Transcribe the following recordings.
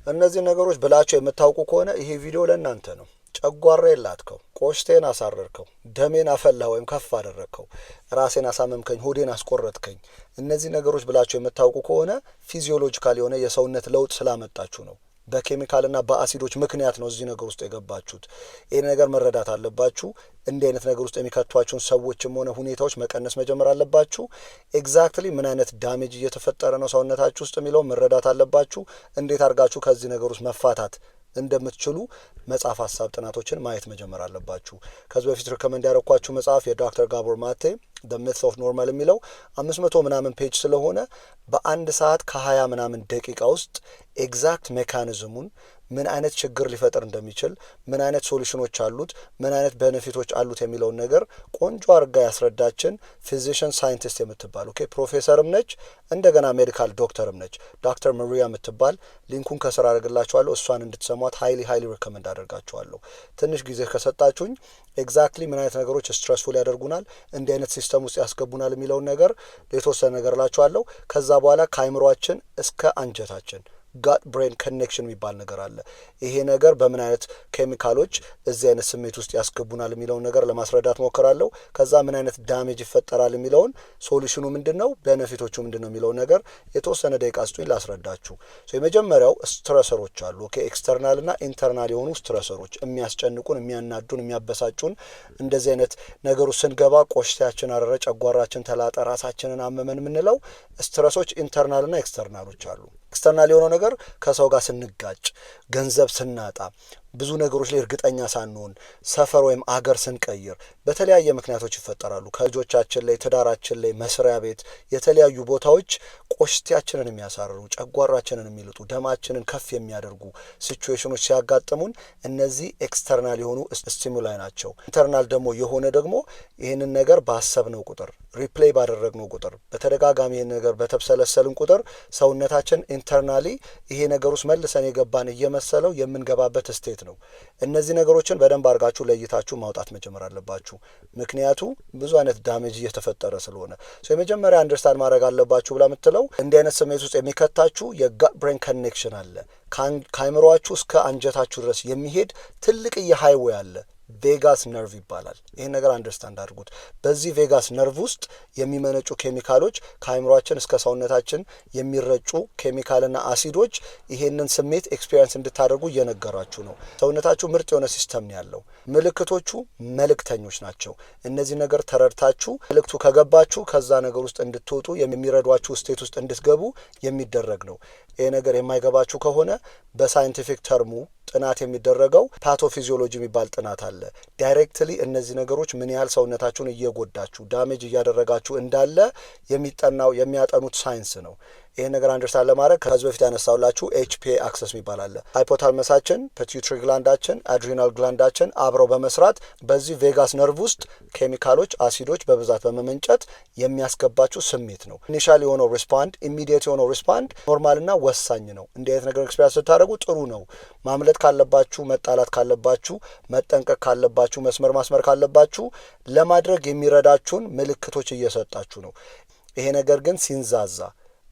እነዚህ ነገሮች ብላችሁ የምታውቁ ከሆነ ይሄ ቪዲዮ ለእናንተ ነው። ጨጓራ የላትከው፣ ቆሽቴን አሳረርከው፣ ደሜን አፈላ ወይም ከፍ አደረከው፣ ራሴን አሳመምከኝ፣ ሆዴን አስቆረጥከኝ። እነዚህ ነገሮች ብላችሁ የምታውቁ ከሆነ ፊዚዮሎጂካል የሆነ የሰውነት ለውጥ ስላመጣችሁ ነው። በኬሚካልና በአሲዶች ምክንያት ነው እዚህ ነገር ውስጥ የገባችሁት። ይሄ ነገር መረዳት አለባችሁ። እንዲህ አይነት ነገር ውስጥ የሚከቷችሁን ሰዎችም ሆነ ሁኔታዎች መቀነስ መጀመር አለባችሁ። ኤግዛክትሊ ምን አይነት ዳሜጅ እየተፈጠረ ነው ሰውነታችሁ ውስጥ የሚለው መረዳት አለባችሁ። እንዴት አድርጋችሁ ከዚህ ነገር ውስጥ መፋታት እንደምትችሉ መጽሐፍ ሀሳብ ጥናቶችን ማየት መጀመር አለባችሁ። ከዚህ በፊት ሪከመንድ ያደረኳችሁ መጽሐፍ የዶክተር ጋቦር ማቴ The Myth of Normal የሚለው 500 ምናምን ፔጅ ስለሆነ በአንድ ሰዓት ከ20 ምናምን ደቂቃ ውስጥ ኤግዛክት ሜካኒዝሙን ምን አይነት ችግር ሊፈጥር እንደሚችል ምን አይነት ሶሉሽኖች አሉት ምን አይነት ቤኔፊቶች አሉት የሚለውን ነገር ቆንጆ አርጋ ያስረዳችን ፊዚሽን ሳይንቲስት የምትባል ፕሮፌሰርም ነች እንደገና ሜዲካል ዶክተርም ነች ዶክተር ማሪያ የምትባል ሊንኩን ከስራ አድርግላችኋለሁ እሷን እንድትሰሟት ሃይሊ ሪከመንድ አደርጋችኋለሁ። ትንሽ ጊዜ ከሰጣችሁኝ ኤግዛክትሊ ምን አይነት ነገሮች ስትረስፉል ያደርጉናል እንዲህ አይነት ሲስተም ውስጥ ያስገቡናል የሚለውን ነገር የተወሰነ ነገር እላችኋለሁ። ከዛ በኋላ ከአይምሯችን እስከ አንጀታችን gut brain connection የሚባል ነገር አለ። ይሄ ነገር በምን አይነት ኬሚካሎች እዚህ አይነት ስሜት ውስጥ ያስገቡናል የሚለውን ነገር ለማስረዳት ሞክራለሁ። ከዛ ምን አይነት ዳሜጅ ይፈጠራል የሚለውን ሶሉሽኑ ምንድነው ቤኔፊቶቹ ምንድነው የሚለውን ነገር የተወሰነ ደቂቃ ስጡኝ ላስረዳችሁ። የመጀመሪያው ስትረሰሮች አሉ። ኤክስተርናል እና ኢንተርናል የሆኑ ስትረሰሮች የሚያስጨንቁን የሚያናዱን የሚያበሳጩን እንደዚህ አይነት ነገሩ ስንገባ ቆሽታችን አረረ ጨጓራችን ተላጠ ራሳችንን አመመን የምንለው ስትረሶች ኢንተርናል እና ኤክስተርናሎች አሉ። ኤክስተርናል የሆነው ነገር ከሰው ጋር ስንጋጭ ገንዘብ ስናጣ ብዙ ነገሮች ላይ እርግጠኛ ሳንሆን ሰፈር ወይም አገር ስንቀይር በተለያየ ምክንያቶች ይፈጠራሉ። ከልጆቻችን ላይ ትዳራችን ላይ መስሪያ ቤት የተለያዩ ቦታዎች ቆሽታችንን የሚያሳርሩ ጨጓራችንን የሚልጡ ደማችንን ከፍ የሚያደርጉ ሲቹዌሽኖች ሲያጋጥሙን እነዚህ ኤክስተርናል የሆኑ ስቲሙላይ ናቸው። ኢንተርናል ደግሞ የሆነ ደግሞ ይህንን ነገር ባሰብነው ቁጥር ሪፕሌይ ባደረግነው ቁጥር በተደጋጋሚ ይህን ነገር በተብሰለሰልን ቁጥር ሰውነታችን ኢንተርናሊ ይሄ ነገር ውስጥ መልሰን የገባን እየመሰለው የምንገባበት ስቴት ነው። እነዚህ ነገሮችን በደንብ አድርጋችሁ ለይታችሁ ማውጣት መጀመር አለባችሁ። ምክንያቱ ብዙ አይነት ዳሜጅ እየተፈጠረ ስለሆነ የመጀመሪያ አንደርስታንድ ማድረግ አለባችሁ ብላ የምትለው እንዲህ አይነት ስሜት ውስጥ የሚከታችሁ የጋት ብሬን ኮኔክሽን አለ። ከአይምሯችሁ እስከ አንጀታችሁ ድረስ የሚሄድ ትልቅ የሃይዌይ አለ። ቬጋስ ነርቭ ይባላል። ይሄን ነገር አንደርስታንድ አድርጉት። በዚህ ቬጋስ ነርቭ ውስጥ የሚመነጩ ኬሚካሎች ከአይምሯችን እስከ ሰውነታችን የሚረጩ ኬሚካልና አሲዶች ይሄንን ስሜት ኤክስፒሪየንስ እንድታደርጉ እየነገራችሁ ነው። ሰውነታችሁ ምርጥ የሆነ ሲስተም ነው ያለው። ምልክቶቹ መልእክተኞች ናቸው። እነዚህ ነገር ተረድታችሁ መልእክቱ ከገባችሁ ከዛ ነገር ውስጥ እንድትወጡ የሚረዷችሁ ስቴት ውስጥ እንድትገቡ የሚደረግ ነው። ይሄ ነገር የማይገባችሁ ከሆነ በሳይንቲፊክ ተርሙ ጥናት የሚደረገው ፓቶፊዚዮሎጂ የሚባል ጥናት አለ። ዳይሬክትሊ እነዚህ ነገሮች ምን ያህል ሰውነታችሁን እየጎዳችሁ ዳሜጅ እያደረጋችሁ እንዳለ የሚጠናው የሚያጠኑት ሳይንስ ነው። ይሄን ነገር አንደርስታንድ ለማድረግ ከዚህ በፊት ያነሳውላችሁ ኤችፒኤ አክሰስ የሚባል አለ። ሃይፖታልመሳችን፣ ፒቱይተሪ ግላንዳችን፣ አድሪናል ግላንዳችን አብረው በመስራት በዚህ ቬጋስ ነርቭ ውስጥ ኬሚካሎች አሲዶች በብዛት በመመንጨት የሚያስገባችሁ ስሜት ነው። ኢኒሻል የሆነው ሪስፖንድ ኢሚዲየት የሆነው ሪስፖንድ ኖርማልና ወሳኝ ነው። እንዲህ አይነት ነገር ኤክስፒሪየንስ ስታደርጉ ጥሩ ነው። ማምለጥ ካለባችሁ መጣላት ካለባችሁ መጠንቀቅ ካለባችሁ መስመር ማስመር ካለባችሁ ለማድረግ የሚረዳችሁን ምልክቶች እየሰጣችሁ ነው። ይሄ ነገር ግን ሲንዛዛ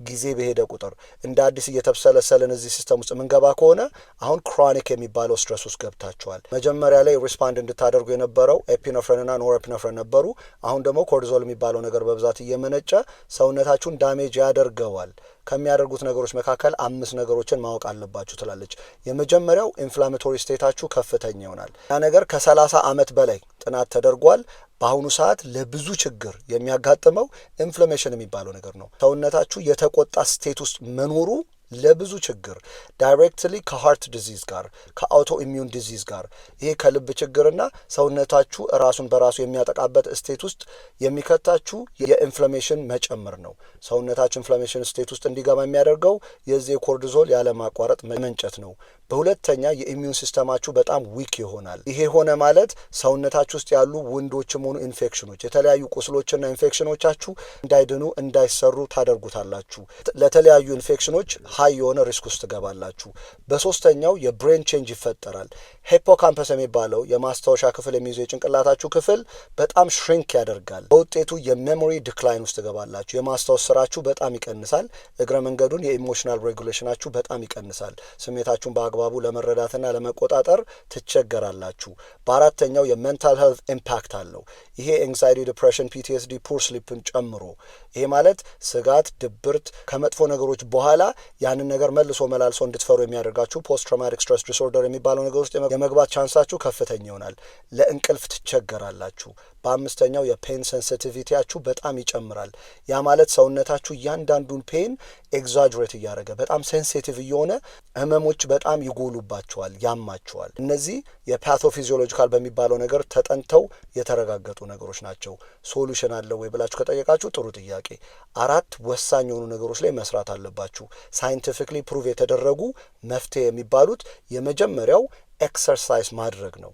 ጊዜ በሄደ ቁጥር እንደ አዲስ እየተብሰለሰልን እዚህ ሲስተም ውስጥ ምንገባ ከሆነ አሁን ክሮኒክ የሚባለው ስትረስ ውስጥ ገብታችኋል። መጀመሪያ ላይ ሪስፖንድ እንድታደርጉ የነበረው ኤፒነፍሪንና ኖርኤፒነፍሪን ነበሩ። አሁን ደግሞ ኮርቲዞል የሚባለው ነገር በብዛት እየመነጨ ሰውነታችሁን ዳሜጅ ያደርገዋል። ከሚያደርጉት ነገሮች መካከል 5 ነገሮችን ማወቅ አለባችሁ ትላለች። የመጀመሪያው ኢንፍላሜቶሪ ስቴታችሁ ከፍተኛ ይሆናል። ያ ነገር ከ30 ዓመት በላይ ጥናት ተደርጓል። በአሁኑ ሰዓት ለብዙ ችግር የሚያጋጥመው ኢንፍላሜሽን የሚባለው ነገር ነው። ሰውነታችሁ የተቆጣ ስቴት ውስጥ መኖሩ ለብዙ ችግር ዳይሬክትሊ ከሃርት ዲዚዝ ጋር ከአውቶ ኢሚዩን ዲዚዝ ጋር ይሄ ከልብ ችግርና ሰውነታችሁ ራሱን በራሱ የሚያጠቃበት ስቴት ውስጥ የሚከታችሁ የኢንፍላሜሽን መጨመር ነው። ሰውነታችሁ ኢንፍላሜሽን ስቴት ውስጥ እንዲገባ የሚያደርገው የዚህ ኮርቲዞል ያለማቋረጥ መንጨት ነው። በሁለተኛ የኢሚዩን ሲስተማችሁ በጣም ዊክ ይሆናል። ይሄ ሆነ ማለት ሰውነታችሁ ውስጥ ያሉ ውንዶችም ሆኑ ኢንፌክሽኖች የተለያዩ ቁስሎችና ኢንፌክሽኖቻችሁ እንዳይድኑ እንዳይሰሩ ታደርጉታላችሁ። ለተለያዩ ኢንፌክሽኖች ሀይ የሆነ ሪስክ ውስጥ ትገባላችሁ። በሶስተኛው የብሬን ቼንጅ ይፈጠራል። ሂፖካምፐስ የሚባለው የማስታወሻ ክፍል የሚይዘው የጭንቅላታችሁ ክፍል በጣም ሽሪንክ ያደርጋል። በውጤቱ የሜሞሪ ዲክላይን ውስጥ ትገባላችሁ። የማስታወስ ስራችሁ በጣም ይቀንሳል። እግረ መንገዱን የኢሞሽናል ሬጉሌሽናችሁ በጣም ይቀንሳል። ስሜታችሁን በአግባቡ ለመረዳትና ለመቆጣጠር ትቸገራላችሁ። በአራተኛው የሜንታል ሄልት ኢምፓክት አለው። ይሄ ኤንግዛይቲ፣ ዲፕሬሽን፣ ፒቲኤስዲ፣ ፑር ስሊፕን ጨምሮ ይሄ ማለት ስጋት፣ ድብርት ከመጥፎ ነገሮች በኋላ ያንን ነገር መልሶ መላልሶ እንድትፈሩ የሚያደርጋችሁ ፖስት ትራውማቲክ ስትረስ ዲስኦርደር የሚባለው ነገር ውስጥ የመግባት ቻንሳችሁ ከፍተኛ ይሆናል። ለእንቅልፍ ትቸገራላችሁ። በአምስተኛው የፔን ሴንሲቲቪቲያችሁ በጣም ይጨምራል። ያ ማለት ሰውነታችሁ እያንዳንዱን ፔን ኤግዛጅሬት እያደረገ በጣም ሴንሲቲቭ እየሆነ ህመሞች በጣም ይጎሉባቸዋል፣ ያማቸዋል። እነዚህ የፓቶፊዚዮሎጂካል በሚባለው ነገር ተጠንተው የተረጋገጡ ነገሮች ናቸው። ሶሉሽን አለው ወይ ብላችሁ ከጠየቃችሁ ጥሩ ጥያቄ። 4 ወሳኝ የሆኑ ነገሮች ላይ መስራት አለባችሁ። ሳይንቲፊክሊ ፕሩቭ የተደረጉ መፍትሄ የሚባሉት የመጀመሪያው ኤክሰርሳይዝ ማድረግ ነው።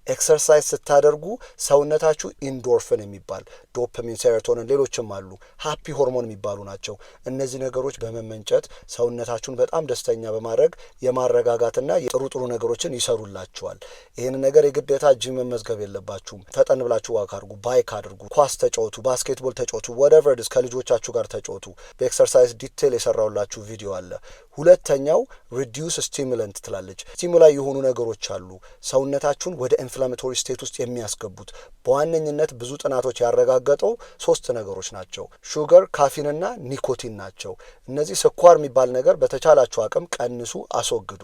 ኤክሰርሳይዝ ስታደርጉ ሰውነታችሁ ኢንዶርፊን የሚባል ዶፓሚን፣ ሴሮቶኒን፣ ሌሎችም አሉ ሃፒ ሆርሞን የሚባሉ ናቸው። እነዚህ ነገሮች በመመንጨት ሰውነታችሁን በጣም ደስተኛ በማድረግ የማረጋጋትና የጥሩ ጥሩ ነገሮችን ይሰሩላችኋል። ይህን ነገር የግዴታ ጂም መመዝገብ የለባችሁም። ፈጠን ብላችሁ ዋክ አድርጉ፣ ባይክ አድርጉ፣ ኳስ ተጫወቱ፣ ባስኬትቦል ተጫወቱ፣ ወደቨር ድስ ከልጆቻችሁ ጋር ተጫወቱ። በኤክሰርሳይዝ ዲቴል የሰራውላችሁ ቪዲዮ አለ። ሁለተኛው ሪዲዩስ ስቲሙላንት ትላለች። ስቲሙላይ የሆኑ ነገሮች አሉ ሰውነታችሁን ወደ ኢንፍላሜቶሪ ስቴት ውስጥ የሚያስገቡት። በዋነኝነት ብዙ ጥናቶች ያረጋገጠው 3 ነገሮች ናቸው። ሹገር፣ ካፊንና ኒኮቲን ናቸው። እነዚህ ስኳር የሚባል ነገር በተቻላችሁ አቅም ቀንሱ፣ አስወግዱ።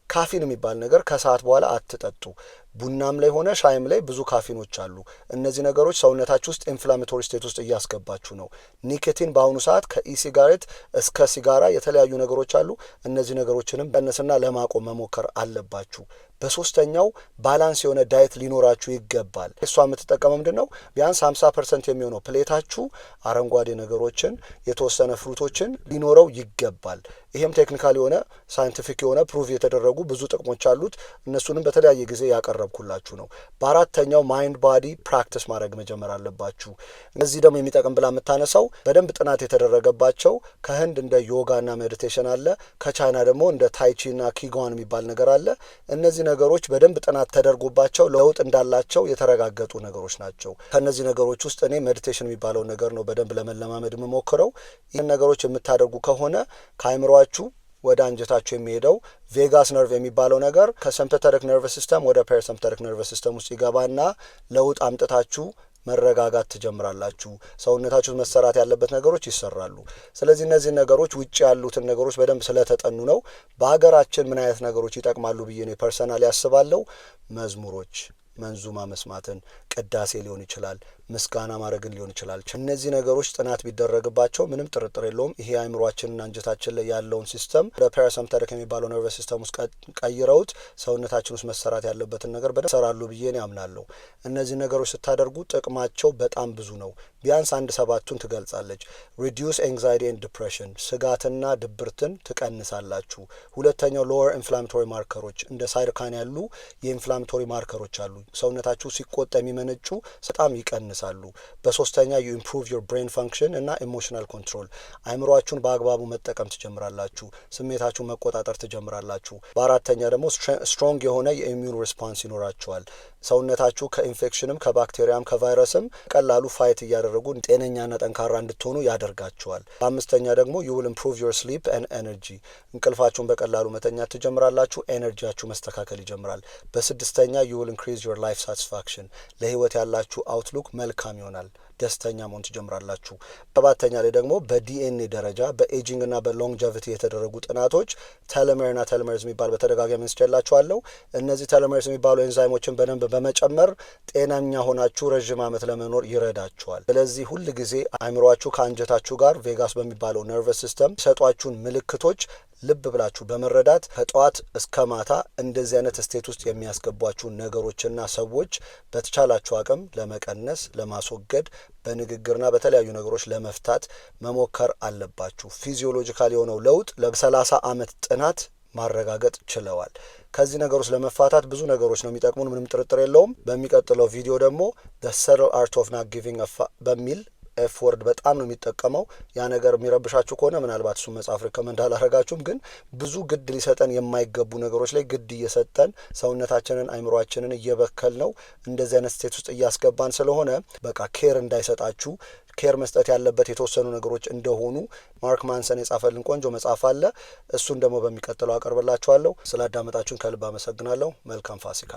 ካፊን የሚባል ነገር ከሰዓት በኋላ አትጠጡ። ቡናም ላይ ሆነ ሻይም ላይ ብዙ ካፊኖች አሉ። እነዚህ ነገሮች ሰውነታችሁ ውስጥ ኢንፍላሜቶሪ ስቴት ውስጥ እያስገባችሁ ነው። ኒኮቲን በአሁኑ ሰዓት ከኢሲጋሬት እስከ ሲጋራ የተለያዩ ነገሮች አሉ። እነዚህ ነገሮችንም ቀንስና ለማቆም መሞከር አለባችሁ። በሶስተኛው ባላንስ የሆነ ዳይት ሊኖራችሁ ይገባል። እሷ የምትጠቀመው ምንድን ነው? ቢያንስ 50% የሚሆነው ፕሌታችሁ አረንጓዴ ነገሮችን፣ የተወሰነ ፍሩቶችን ሊኖረው ይገባል። ይሄም ቴክኒካል የሆነ ሳይንቲፊክ የሆነ ፕሩቭ የተደረጉ ብዙ ጥቅሞች አሉት። እነሱንም በተለያየ ጊዜ ያቀረብኩላችሁ ነው። በአራተኛው ማይንድ ባዲ ፕራክቲስ ማድረግ መጀመር አለባችሁ። እነዚህ ደግሞ የሚጠቅም ብላ የምታነሳው በደንብ ጥናት የተደረገባቸው ከህንድ እንደ ዮጋና ሜዲቴሽን አለ። ከቻይና ደግሞ እንደ ታይቺና ኪጓን የሚባል ነገር አለ። እነዚህ ነገሮች በደንብ ጥናት ተደርጎባቸው ለውጥ እንዳላቸው የተረጋገጡ ነገሮች ናቸው። ከነዚህ ነገሮች ውስጥ እኔ ሜዲቴሽን የሚባለው ነገር ነው በደንብ ለመለማመድ የምሞክረው። ይህን ነገሮች የምታደርጉ ከሆነ ከአይምሯችሁ ወደ አንጀታችሁ የሚሄደው ቬጋስ ነርቭ የሚባለው ነገር ከሲምፓቴቲክ ነርቨስ ሲስተም ወደ ፓራሲምፓቴቲክ ነርቨስ ሲስተም ውስጥ ይገባና ለውጥ አምጥታችሁ መረጋጋት ትጀምራላችሁ። ሰውነታችሁ መሰራት ያለበት ነገሮች ይሰራሉ። ስለዚህ እነዚህ ነገሮች ውጭ ያሉትን ነገሮች በደንብ ስለተጠኑ ነው። በሀገራችን ምን አይነት ነገሮች ይጠቅማሉ ብዬ ነው ፐርሰናሊ ያስባለሁ። መዝሙሮች፣ መንዙማ መስማትን፣ ቅዳሴ ሊሆን ይችላል፣ ምስጋና ማድረግን ሊሆን ይችላል። እነዚህ ነገሮች ጥናት ቢደረግባቸው ምንም ጥርጥር የለውም ይሄ አእምሯችንና አንጀታችን ላይ ያለውን ሲስተም ወደ ፓራሲምፓቴቲክ የሚባለው ነርቨስ ሲስተም ውስጥ ቀይረውት ሰውነታችን ውስጥ መሰራት ያለበትን ነገር በደንብ ይሰራሉ ብዬ ነው ያምናለሁ። እነዚህ ነገሮች ስታደርጉ ጥቅማቸው በጣም ብዙ ነው። ቢያንስ 1/7ቱን ትገልጻለች። ሪዲዩስ ኤንግዛይቲ ኤንድ ዲፕሬሽን፣ ስጋትና ድብርትን ትቀንሳላችሁ። ሁለተኛው ሎወር ኢንፍላሜቶሪ ማርከሮች እንደ ሳይቶካይን ያሉ የኢንፍላሜቶሪ ማርከሮች አሉ ሰውነታችሁ ሲቆጣ የሚመነጩ በጣም ይቀንሳሉ። በሶስተኛ ዩ ኢምፕሩቭ ዮር ብሬን ፋንክሽን እና ኢሞሽናል ኮንትሮል፣ አይምሯችሁን በአግባቡ መጠቀም ትጀምራላችሁ። ስሜታችሁን መቆጣጠር ትጀምራላችሁ። በአራተኛ ደግሞ ስትሮንግ የሆነ የኢሚዩን ሪስፖንስ ይኖራችኋል። ሰውነታችሁ ከኢንፌክሽንም ከባክቴሪያም ከቫይረስም ቀላሉ ፋይት እያደረጉ ጤነኛና ጠንካራ እንድትሆኑ ያደርጋችኋል። በአምስተኛ ደግሞ ዩ ዊል ኢምፕሩቭ ዮር ስሊፕ ኤንድ ኤነርጂ፣ እንቅልፋችሁን በቀላሉ መተኛት ትጀምራላችሁ። ኤነርጂያችሁ መስተካከል ይጀምራል። በስድስተኛ ዩ ዊል ኢንክሪዝ ዮር ላይፍ ሳቲስፋክሽን፣ ለህይወት ያላችሁ አውትሉክ መልካም ይሆናል። ደስተኛ መሆን ትጀምራላችሁ። ሰባተኛ ላይ ደግሞ በዲኤንኤ ደረጃ በኤጂንግ እና በሎንግጀቪቲ የተደረጉ ጥናቶች ቴሎሜርና ቴሎሜርዝ የሚባል በተደጋጋሚ እንስጨላችኋለሁ። እነዚህ ቴሎሜርዝ የሚባሉ ኤንዛይሞችን በደንብ በመጨመር ጤናኛ ሆናችሁ ረዥም ዓመት ለመኖር ይረዳችኋል። ስለዚህ ሁል ጊዜ አእምሯችሁ ከአንጀታችሁ ጋር ቬጋስ በሚባለው ነርቨስ ሲስተም የሰጧችሁን ምልክቶች ልብ ብላችሁ በመረዳት ከጠዋት እስከ ማታ እንደዚህ አይነት ስቴት ውስጥ የሚያስገቧችሁን ነገሮችና ሰዎች በተቻላችሁ አቅም ለመቀነስ ለማስወገድ በንግግርና በተለያዩ ነገሮች ለመፍታት መሞከር አለባችሁ። ፊዚዮሎጂካል የሆነው ለውጥ ለ30 ዓመት ጥናት ማረጋገጥ ችለዋል። ከዚህ ነገሮች ለመፋታት ብዙ ነገሮች ነው የሚጠቅሙን፣ ምንም ጥርጥር የለውም። በሚቀጥለው ቪዲዮ ደግሞ the subtle art of not giving a fuck በሚል ኤፍ ወርድ በጣም ነው የሚጠቀመው። ያ ነገር የሚረብሻችሁ ከሆነ ምናልባት እሱ መጽሐፍ ሪከመንድ አላረጋችሁም። ግን ብዙ ግድ ሊሰጠን የማይገቡ ነገሮች ላይ ግድ እየሰጠን ሰውነታችንን አይምሯችንን እየበከል ነው እንደዚህ አይነት ስቴት ውስጥ እያስገባን ስለሆነ በቃ ኬር እንዳይሰጣችሁ ኬር መስጠት ያለበት የተወሰኑ ነገሮች እንደሆኑ ማርክ ማንሰን የጻፈልን ቆንጆ መጽሐፍ አለ። እሱን ደግሞ በሚቀጥለው አቀርብላችኋለሁ። ስላዳመጣችሁን ከልብ አመሰግናለሁ። መልካም ፋሲካ።